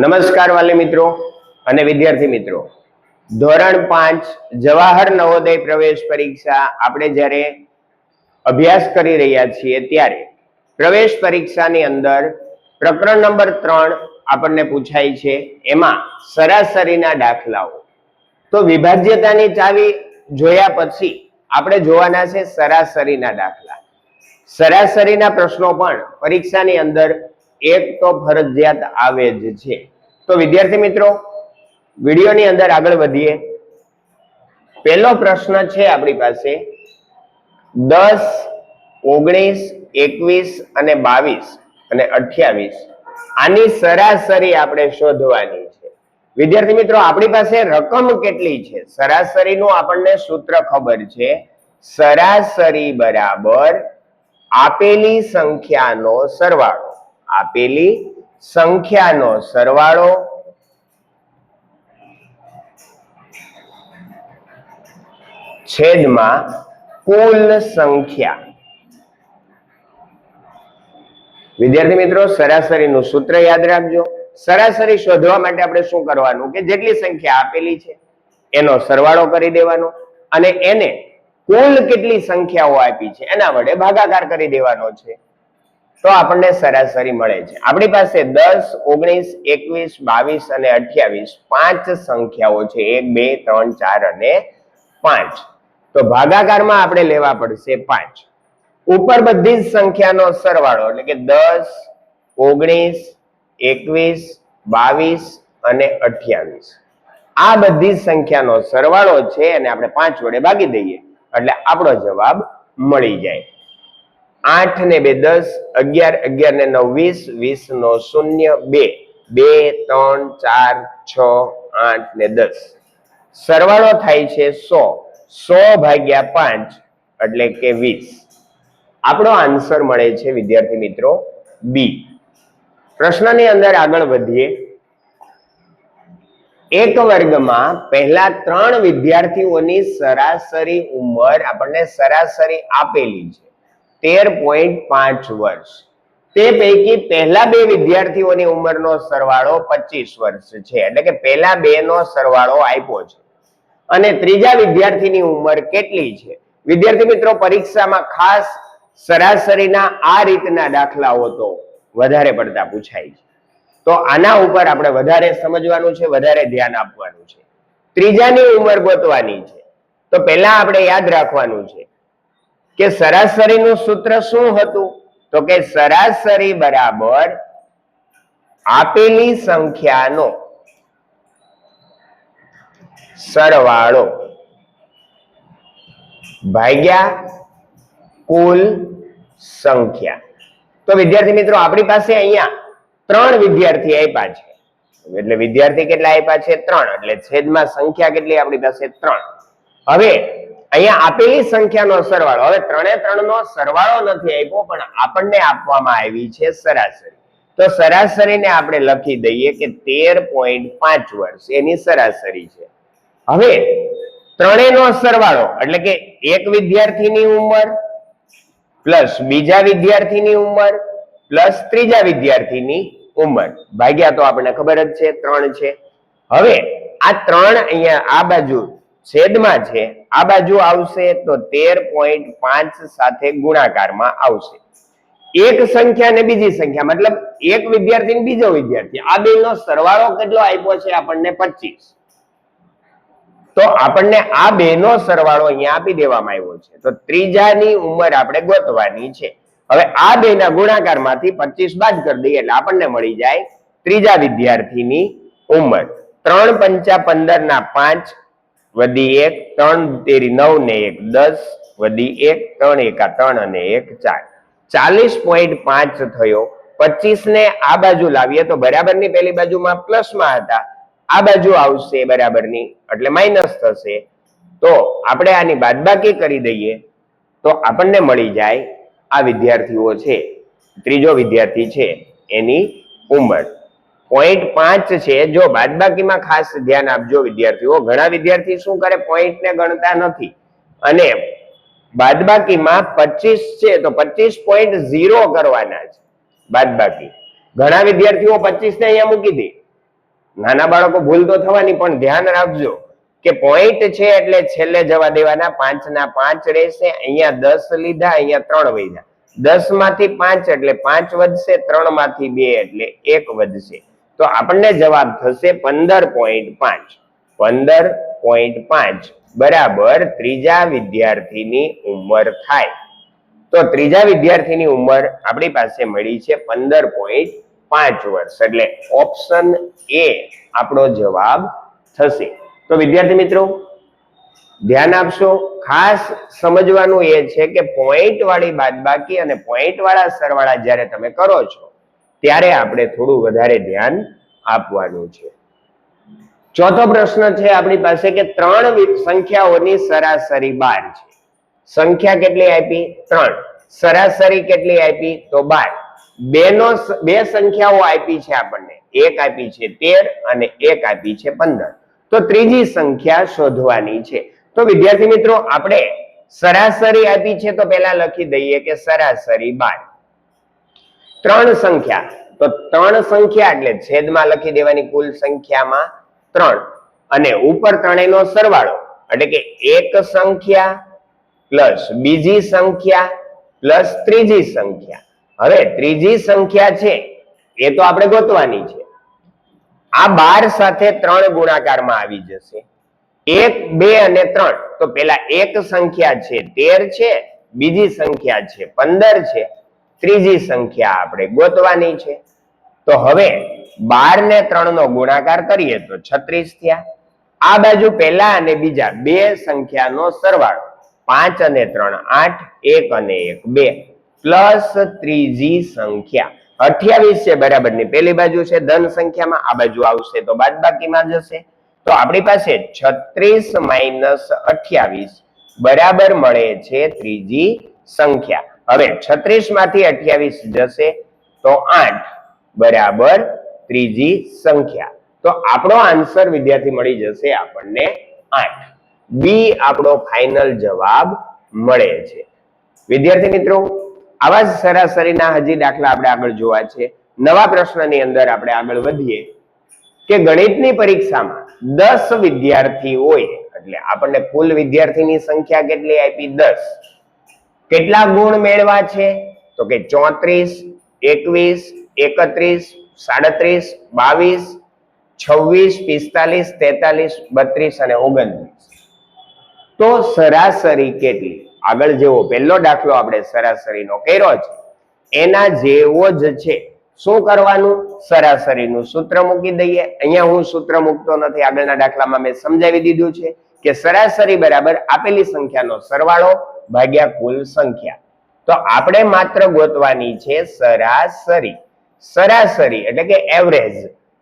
નમસ્કાર વાલી મિત્રો અને વિદ્યાર્થી મિત્રો, ધોરણ 5 જવાહર નવોદય પ્રવેશ પરીક્ષા આપણે જ્યારે અભ્યાસ કરી રહ્યા છીએ ત્યારે પ્રવેશ પરીક્ષાની અંદર પ્રકરણ નંબર 3 આપણને પૂછાય છે. એમાં સરાસરીના દાખલાઓ. તો વિભાજ્યતાની ચાવી જોયા પછી આપણે જોવાના છે સરાસરીના દાખલા. સરાસરીના પ્રશ્નો પણ પરીક્ષાની અંદર એક તો ફરજિયાત આવે જ છે. તો વિદ્યાર્થી મિત્રો, વિડીયોની અંદર આગળ વધીએ. પહેલો પ્રશ્ન છે આપણી પાસે 10, 19, 21 અને 22 અને 28. આની સરાસરી આપણે શોધવાની છે. વિદ્યાર્થી મિત્રો, આપણી પાસે રકમ કેટલી છે? સરાસરીનું આપણને સૂત્ર ખબર છે. સરાસરી બરાબર આપેલી સંખ્યાનો સરવાળો. આપેલી સંખ્યાનો સરવાળો છેદમાં કુલ સંખ્યા. વિદ્યાર્થી મિત્રો, સરાસરીનું સૂત્ર યાદ રાખજો. સરાસરી શોધવા માટે આપણે શું કરવાનું કે જેટલી સંખ્યા આપેલી છે એનો સરવાળો કરી દેવાનો અને એને કુલ કેટલી સંખ્યાઓ આપી છે એના વડે ભાગાકાર કરી દેવાનો છે. તો આપણને સરાસરી મળે છે. આપણી પાસે 10, 19, 21, 22 અને 28 પાંચ સંખ્યાઓ છે. 1, 2, 3, 4 અને 5. તો ભાગાકારમાં આપણે લેવા પડશે 5. ઉપર બધી જ સંખ્યાનો સરવાળો એટલે કે 10, 19, 21, 22 અને 28 આ બધી સંખ્યાનો સરવાળો છે અને આપણે 5 વડે ભાગી દઈએ એટલે આપણો જવાબ મળી જાય. 8 ને 2 10, 11, 11 ને 9 20, 20 નો 0 2, 2, 3, 4, 6, 8 ને 10. સરવાળો થાય છે 100. 100 ભાગ્યા 5 એટલે કે 20. આપણો આન્સર મળે છે વિદ્યાર્થી મિત્રો બી. પ્રશ્નની અંદર આગળ વધીએ. એક વર્ગમાં પહેલા 3 વિદ્યાર્થીઓની સરાસરી ઉંમર આપણને સરાસરી આપેલી છે 13.5 વર્ષ. તે પૈકી પહેલા 2 વિદ્યાર્થીઓની ઉંમરનો સરવાળો 25 વર્ષ છે. એટલે કે પહેલા 2 નો સરવાળો આપ્યો છે અને ત્રીજા વિદ્યાર્થીની ઉંમર કેટલી છે? વિદ્યાર્થી મિત્રો, પરીક્ષામાં ખાસ સરાસરીના આ રીતના દાખલાઓ તો વધારે પડતા પૂછાય છે. તો આના ઉપર આપણે વધારે સમજવાનું છે, વધારે ધ્યાન આપવાનું છે. ત્રીજાની ઉંમર ગોતવાની છે. તો પહેલા આપણે યાદ રાખવાનું છે કે સરાસરીનું સૂત્ર શું હતું? તો કે સરાસરી બરાબર આપેલી સંખ્યાનો સરવાળો ભાગ્યા કુલ સંખ્યા. તો વિદ્યાર્થી મિત્રો, આપણી પાસે અહીંયા 3 વિદ્યાર્થી આપ્યા છે. એટલે વિદ્યાર્થી કેટલા આપ્યા છે? 3. એટલે છેદમાં સંખ્યા કેટલી આપણી પાસે? 3. હવે અહીંયા આપેલી સંખ્યાનો સરવાળો. હવે 3 એ 3 નો સરવાળો નથી આપ્યો, પણ આપણને આપવામાં આવી છે સરાસરી. તો સરાસરીને આપણે લખી દઈએ કે 13.5 વર્ષ એની સરાસરી છે. હવે 3 નો સરવાળો એટલે કે એક વિદ્યાર્થીની ઉંમર પ્લસ બીજા વિદ્યાર્થીની ઉંમર પ્લસ ત્રીજા વિદ્યાર્થીની ઉંમર ભાગ્યા, તો આપણને ખબર જ છે 3 છે. હવે આ 3 અહીંયા આ બાજુ છેદમાં છે, આ બાજુ આવશે તો 13.5 સાથે ગુણાકારમાં આવશે. એક સંખ્યા ને બીજી સંખ્યા મતલબ એક વિદ્યાર્થી ને બીજો વિદ્યાર્થી, આ બેનો સરવાળો કેટલો આપ્યો છે? આપણને 25. તો આપણને આ બેનો સરવાળો અહીંયા આપી દેવામાં આવ્યો છે. તો ત્રીજાની ઉંમર આપણે ગોતવાની છે. હવે આ બેના ગુણાકારમાંથી 25 બાદ કરી દઈએ એટલે આપણને મળી જાય ત્રીજા વિદ્યાર્થીની ઉંમર. 3 પંચા 15 ના 5 વધી 1, 3 તેરી 9 ને 1 10 વધી 1, 3 એકા 3 અને 1 4. 40.5 થયો. 25 ને આ બાજુ લાવીએ તો બરાબરની પેલી બાજુમાં પ્લસમાં હતા, આ બાજુ આવશે બરાબરની એટલે માઇનસ થશે. તો આપણે આની બાદબાકી કરી દઈએ તો આપણને મળી જાય આ વિદ્યાર્થીઓ છે, ત્રીજો વિદ્યાર્થી છે એની ઉંમર 0.5 છે. જો બાદબાકીમાં ખાસ ધ્યાન આપજો વિદ્યાર્થીઓ. ઘણા વિદ્યાર્થી શું કરે, પોઈન્ટ ને ગણતા નથી અને બાદબાકીમાં 25 છે તો 25.0 કરવાના છે બાદબાકી. ઘણા વિદ્યાર્થીઓ 25 ને અહીંયા મૂકી દે નાના બાળકો ભૂલ તો થવાની, પણ ધ્યાન રાખજો કે પોઈન્ટ છે એટલે છેલ્લે જવા દેવાના. 5 ના 5 રહેશે. અહીંયા 10 લીધા, અહીંયા 3 વધ્યા. 10 માંથી 5 એટલે 5 વધશે, 3 માંથી 2 એટલે 1 વધશે. તો આપણને જવાબ થશે 15.5. 15.5 બરાબર ત્રીજા વિદ્યાર્થીની ઉંમર થાય. તો ત્રીજા વિદ્યાર્થીની ઉંમર આપણી પાસે મળી છે 15.5 વર્ષ. એટલે ઓપ્શન એ આપણો જવાબ થશે. તો વિદ્યાર્થી મિત્રો ધ્યાન આપશો. ખાસ સમજવાનું એ છે કે પોઈન્ટ વાળી બાદબાકી અને પોઈન્ટ વાળા સરવાળા જ્યારે તમે કરો છો ત્યારે આપણે થોડું વધારે ધ્યાન આપવાનું છે. ચોથો પ્રશ્ન છે આપણી પાસે કે 3 સંખ્યાઓની સરાસરી 12 છે. સંખ્યા કેટલી આપી? 3. સરાસરી કેટલી આપી? તો 12. બે સંખ્યાઓ આપી છે આપણને. એક આપી છે 13 અને એક આપી છે 15. તો ત્રીજી સંખ્યા શોધવાની છે. તો વિદ્યાર્થી મિત્રો આપણે સરાસરી આપી છે તો પહેલા લખી દઈએ કે સરાસરી 12. 3 સંખ્યા, તો 3 સંખ્યા એટલે છેદમાં લખી દેવાની કુલ સંખ્યામાં 3 અને ઉપર ત્રણેયનો સરવાળો એટલે કે એક સંખ્યા પ્લસ બીજી સંખ્યા પ્લસ ત્રીજી સંખ્યા. હવે ત્રીજી સંખ્યા છે એ તો આપણે ગોતવાની છે. આ 12 સાથે 3 ગુણાકારમાં આવી જશે. 1, 2 અને 3. તો પેલા એક સંખ્યા છે 13 છે, બીજી સંખ્યા છે 15 છે, ત્રીજી સંખ્યા આપણે ગોતવાની છે. તો હવે 12 ને 3 નો ગુણાકાર કરીએ તો 36 થયા. આ બાજુ પહેલા અને બીજા બે સંખ્યાનો સરવાળો 5 અને 3 8, 1 અને 1 2 પ્લસ ત્રીજી સંખ્યા 28 છે બરાબરની પેલી બાજુ છે ધન સંખ્યામાં, આ બાજુ આવશે તો બાદબાકીમાં જશે. તો આપણી પાસે 36 માઇનસ 28 બરાબર મળે છે ત્રીજી સંખ્યા. હવે 36 માંથી 28 જશે તો 8 બરાબર ત્રીજી સંખ્યા. તો આપણો આન્સર વિદ્યાર્થી મળી જશે આપણને 8. બી આપણો ફાઇનલ જવાબ મળે છે. વિદ્યાર્થી મિત્રો આવા જ સરાસરીના હજી દાખલા આપણે આગળ જોવા છે. નવા પ્રશ્નની અંદર આપણે આગળ વધીએ કે ગણિતની પરીક્ષામાં 10 વિદ્યાર્થી હોય એટલે આપણને કુલ વિદ્યાર્થીની સંખ્યા કેટલી આપી? 10. કેટલા ગુણ મેળવા છે? તો કે 34, 21, 31, 37, 22, 26, 45, 43, 32 અને 29. તો સરાસરી કેટલી? આગળ જેવો પહેલો દાખલો આપણે સરાસરીનો કર્યો છે એના જેવો જ છે. શું કરવાનું? સરાસરીનું સૂત્ર મૂકી દઈએ. અહીંયા હું સૂત્ર મૂકતો નથી, આગળના દાખલામાં મેં સમજાવી દીધું છે કે સરાસરી બરાબર આપેલી સંખ્યાનો સરવાળો ભાગ્યા કુલ સંખ્યા. તો આપણે માત્ર ગોતવાની છે સરાસરી. સરાસરી એટલે કે એવરેજ.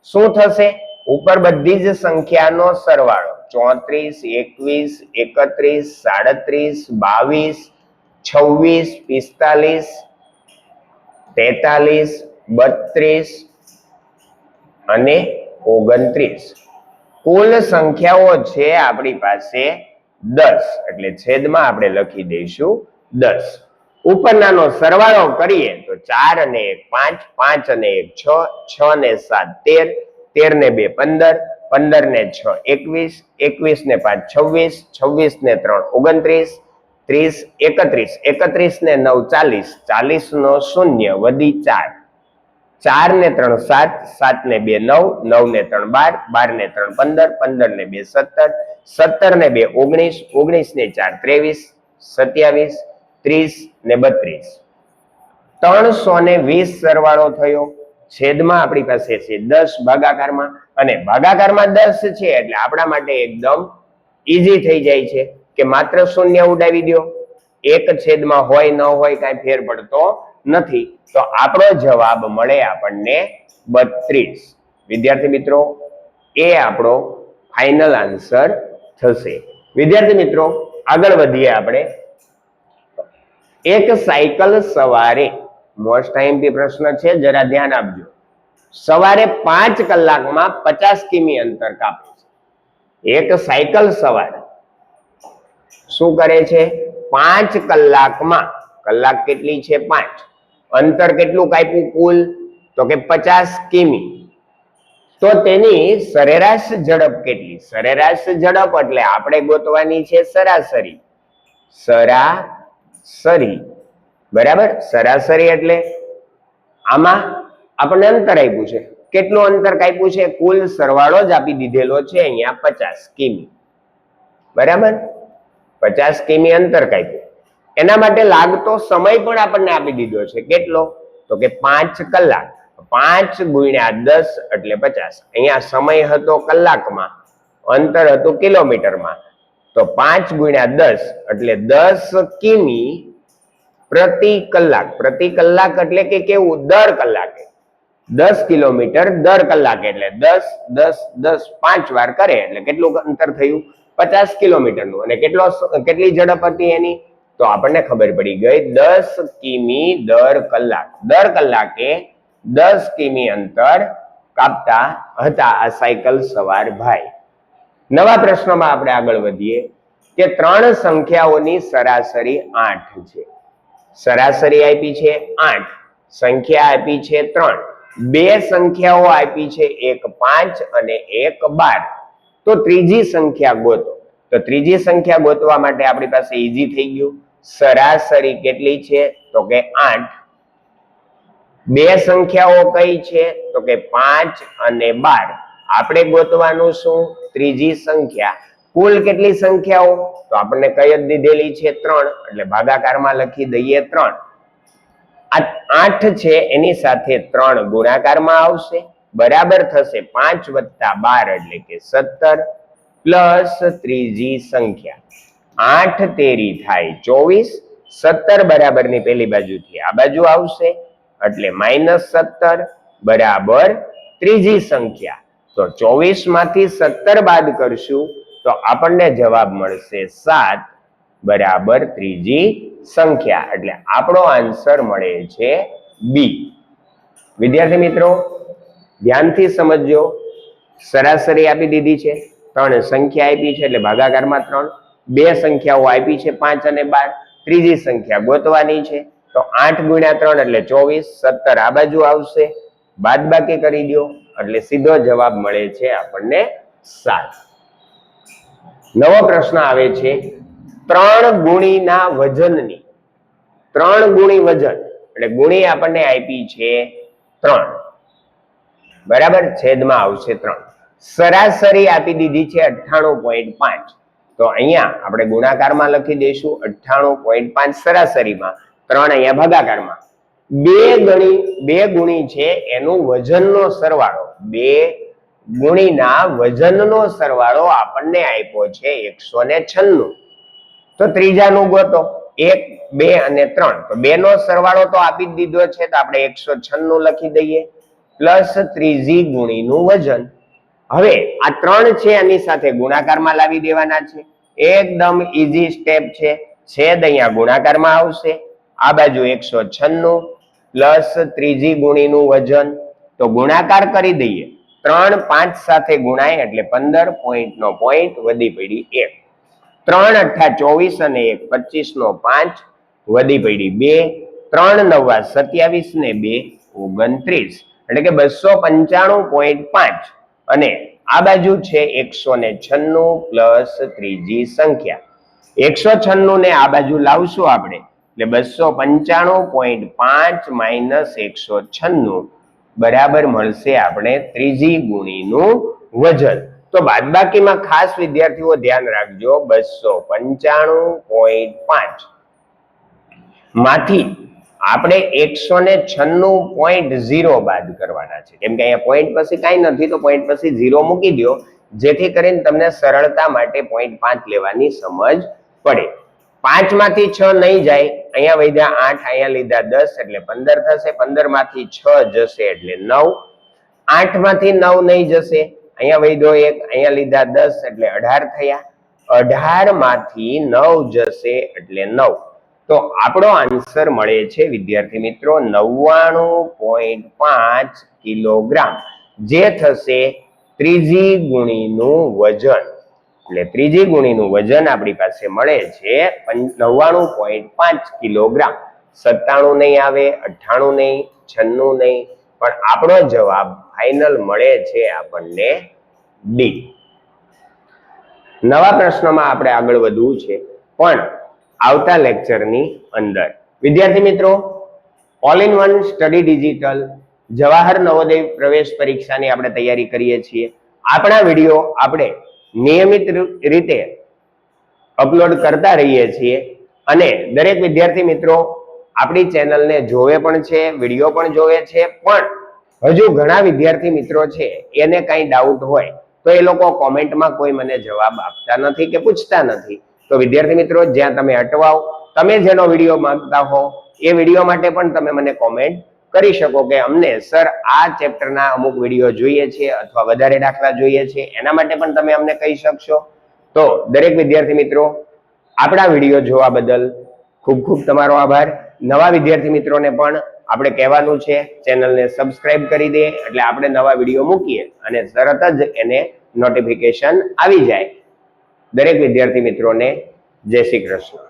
શું થશે? ઉપર બધી જ સંખ્યાનો સરવાળો 34, 21, 31, 37, 22, 26, 43, 43 અને 29. કુલ સંખ્યાઓ છે આપણી પાસે 10 એટલે છેદમાં આપણે લખી દઈશું 10. ઉપરનાનો સરવાળો કરીએ તો 4 અને 1 5, 5 અને 1 6, 6 ને 7 13, 13 ને 2 15, 15 ને 6 21, 21 ને 5 26, 26 ને 3 29, 30 31, 31 ને 9 40, 40 નો 0 વધી 4, 4 ને 3 7, 7 ને 2 9, 9 ને 3 12, 12 ને 3 15, 15 ને 2 17, 17 ને 2 19, 19 ને 4 23, 27, 30 ને 32. 320 સરવાળો થયો. છેદમાં આપણી પાસે છે 10 ભાગાકારમાં, અને ભાગાકારમાં 10 છે એટલે આપણા માટે એકદમ ઈઝી થઈ જાય છે કે માત્ર શૂન્ય ઉડાવી દો. એક છેદમાં હોય ન હોય કાંઈ ફેર પડતો નથી. તો આપણો જવાબ મળે આપણને 32. વિદ્યાર્થી મિત્રો એ આપણો ફાઇનલ આન્સર થશે. વિદ્યાર્થી મિત્રો આગળ વધીએ આપણે. એક સાયકલ સવારે, મોસ્ટ આઈએમપી પ્રશ્ન છે, જરા ધ્યાન આપજો. સવારે 5 કલાકમાં 50 કિમી અંતર કાપે છે. એક સાયકલ સવારે શું કરે છે? 5 કલાકમાં, કલાક કેટલી છે? 5. અંતર કેટલું કાપ્યું કુલ? તો કે 50 કિમી. તો તેની સરેરાશ ઝડપ કેટલી? સરેરાશ ઝડપ એટલે આપણે ગોતવાની છે સરાસરી. સરાસરી બરાબર. સરાસરી એટલે આમાં આપણને અંતર આપ્યું છે. કેટલું અંતર કાપ્યું છે? કુલ સરવાળો જ આપી દીધેલો છે અહીંયા 50 કિમી. બરાબર, 50 કિમી અંતર કાપ્યું. એના માટે લાગતો સમય પણ આપણને આપી દીધો છે. કેટલો? તો કે 5 કલાક. 5 ગુણ્યા 10 એટલે 50. અહીંયા સમય હતો કલાકમાં, અંતર હતું કિલોમીટરમાં. તો 5 ગુણ્યા 10 એટલે 10 કિમી પ્રતિ કલાક. પ્રતિ કલાક એટલે કે કેવું? દર કલાકે. 10 કિલોમીટર દર કલાકે એટલે 10 10 10 5 વાર કરે એટલે કેટલું અંતર થયું? 50 કિલોમીટરનું. અને કેટલી ઝડપ હતી એની? તો આપણને ખબર પડી ગઈ 10 કિમી દર કલાક. દર કલાકે 10 કિમી અંતર કાપતા હતા આ સાયકલ સવાર ભાઈ. નવા પ્રશ્નમાં આપણે આગળ વધીએ કે 3 સંખ્યાઓની સરાસરી 8 છે. સરાસરી આપી છે 8, સંખ્યા આપી છે 3, બે સંખ્યાઓ આપી છે, એક 5 અને એક 12. તો ત્રીજી સંખ્યા ગોતો. તો ત્રીજી સંખ્યા ગોતવા માટે આપણી પાસે ઈઝી થઈ ગયું. સરાસરી કેટલી છે? તો કે 8. બે સંખ્યાઓ કઈ છે? તો કે 5 અને 12. આપણે ગોતવાનું શું? ત્રીજી સંખ્યા. કુલ કેટલી સંખ્યાઓ? તો આપણને કઈ જ દીધેલી છે? 3. એટલે ભાગાકારમાં લખી દઈએ 3. આ 8 છે એની સાથે 3 ગુણાકારમાં આવશે, બરાબર થશે 5 વત્તા 12 એટલે કે 17 પ્લસ ત્રીજી સંખ્યા. 8 તેરી થાય 24, 17 બરાબરની પેલી બાજુથી આ બાજુ આવશે એટલે -17 બરાબર ત્રીજી સંખ્યા. તો 24 માંથી 17 બાદ કરશું તો આપણને જવાબ મળશે 7 બરાબર ત્રીજી સંખ્યા. એટલે આપણો આન્સર મળે છે બી. વિદ્યાર્થી મિત્રો ધ્યાનથી સમજજો. સરાસરી આપી દીધી છે, 3 સંખ્યા આપી છે એટલે ભાગાકારમાં 3, બે સંખ્યાઓ આપી છે 5 અને 12, ત્રીજી સંખ્યા ગોતવાની છે. તો 8 ગુણ્યા 3 એટલે 24, 17 આ બાજુ આવશે, બાદબાકી કરી દો એટલે સીધો જવાબ મળે છે આપણને 7. નવો પ્રશ્ન આવે છે 3 ગુણીના વજનની. 3 ગુણી વજન એટલે ગુણી આપણને આપી છે 3, બરાબર, છેદમાં આવશે 3. સરાસરી આપી દીધી છે 98.5. તો અહીંયા આપણે ગુણાકારમાં લખી દઈશું 98.5 સરાસરીમાં, 3 અહીંયા ભાગાકારમાં. બે ગુણી છે એનું વજનનો સરવાળો, બે ગુણીના વજનનો સરવાળો આપણને આપ્યો છે 196. તો ત્રીજાનું ગોતો. 1, 2 અને 3. તો 2 નો સરવાળો તો આપી જ દીધો છે તો આપણે 196 લખી દઈએ પ્લસ ત્રીજી ગુણીનું વજન. હવે આ 3 છે એની સાથે ગુણાકારમાં લાવી દેવાના છે. એકદમ ઈઝી સ્ટેપ છે. છેદ અહીંયા ગુણાકારમાં આવશે, આ બાજુ 196 પ્લસ ત્રીજી ગુણીનું વજન. તો ગુણાકાર કરી દઈએ. 3 5 સાથે ગુણાય એટલે 15, પોઈન્ટનો પોઈન્ટ વધી પડી 1. 3 અઠ્ઠા 24 અને 1 25 નો 5 વધી પડી 2. 3 નવા 27 ને 2 29 એટલે કે 295.5. અને આ બાજુ છે 196 પ્લસ ત્રીજી સંખ્યા. 196 ને આ બાજુ લાવશું આપણે એટલે 295.5 માઇનસ 196 બરાબર મળશે આપણે ત્રીજી ગુણીનું વજન. તો બાદબાકીમાં ખાસ વિદ્યાર્થીઓ ધ્યાન રાખજો, 295.5 માંથી આપણે 196.0 બાદ કરવાના છે. કેમ કે અહીંયા પોઈન્ટ પછી કાંઈ નથી તો પોઈન્ટ પછી 0 મૂકી દો, જેથી કરીને તમને સરળતા માટે 0.5 લેવાની સમજ પડે. 5 માંથી 6 નહીં જાય, અહીંયા વધ્યા 8, અહીંયા લીધા 10 એટલે 15 થશે. 15 માંથી 6 જશે એટલે 9. 8 માંથી 9 નહીં જશે, અહીંયા વધ્યો 1, અહીંયા લીધા 10 એટલે 18 થયા. 18 માંથી 9 જશે એટલે 9. તો આપણો આન્સર મળે છે વિદ્યાર્થી મિત્રો 99.5 કિલોગ્રામ, જે થશે ત્રીજી ગુણીનું વજન. એટલે ત્રીજી ગુણીનું વજન આપણી પાસે મળે છે 99.5 કિલોગ્રામ. 97 નહીં આવે, 98 નહીં, 96 નહીં, પણ આપણો જવાબ ફાઇનલ મળે છે આપણને ડી. નવા પ્રશ્નમાં આપણે આગળ વધવું છે, પણ આવતા લેક્ચરની અંદર. વિદ્યાર્થી મિત્રો, all in one study digital Jawahar Navodaya પ્રવેશ પરીક્ષાની આપણે તૈયારી કરીએ છીએ. આપણા વિડીયો આપણે નિયમિત રીતે અપલોડ કરતા રહીએ છીએ અને દરેક વિદ્યાર્થી મિત્રો આપણી ચેનલને જોવે પણ છે, વિડીયો પણ જોવે છે, પણ હજુ ઘણા વિદ્યાર્થી મિત્રો છે એને કઈ ડાઉટ હોય તો એ લોકો કોમેન્ટમાં કોઈ મને જવાબ આપતા નથી કે પૂછતા નથી. તો વિદ્યાર્થી મિત્રો, જ્યાં તમે અટવાઓ, તમે જેનો વિડીયો માંગતા હો એ વિડીયો માટે પણ તમે મને કોમેન્ટ કરી શકો કે અમને સર આ ચેપ્ટરના અમુક વિડીયો જોઈએ છે અથવા વધારે દાખલા જોઈએ છે, એના માટે પણ તમે અમને કહી શકશો. તો દરેક વિદ્યાર્થી મિત્રો, આપણા વિડીયો જોવા બદલ ખૂબ ખૂબ તમારો આભાર. નવા વિદ્યાર્થી મિત્રોને પણ આપણે કહેવાનું છે ચેનલને સબસ્ક્રાઇબ કરી દે, એટલે આપણે નવા વિડીયો મૂકીએ અને તરત જ એને નોટિફિકેશન આવી જાય. દરેક વિદ્યાર્થી મિત્રોને જય શ્રી કૃષ્ણ.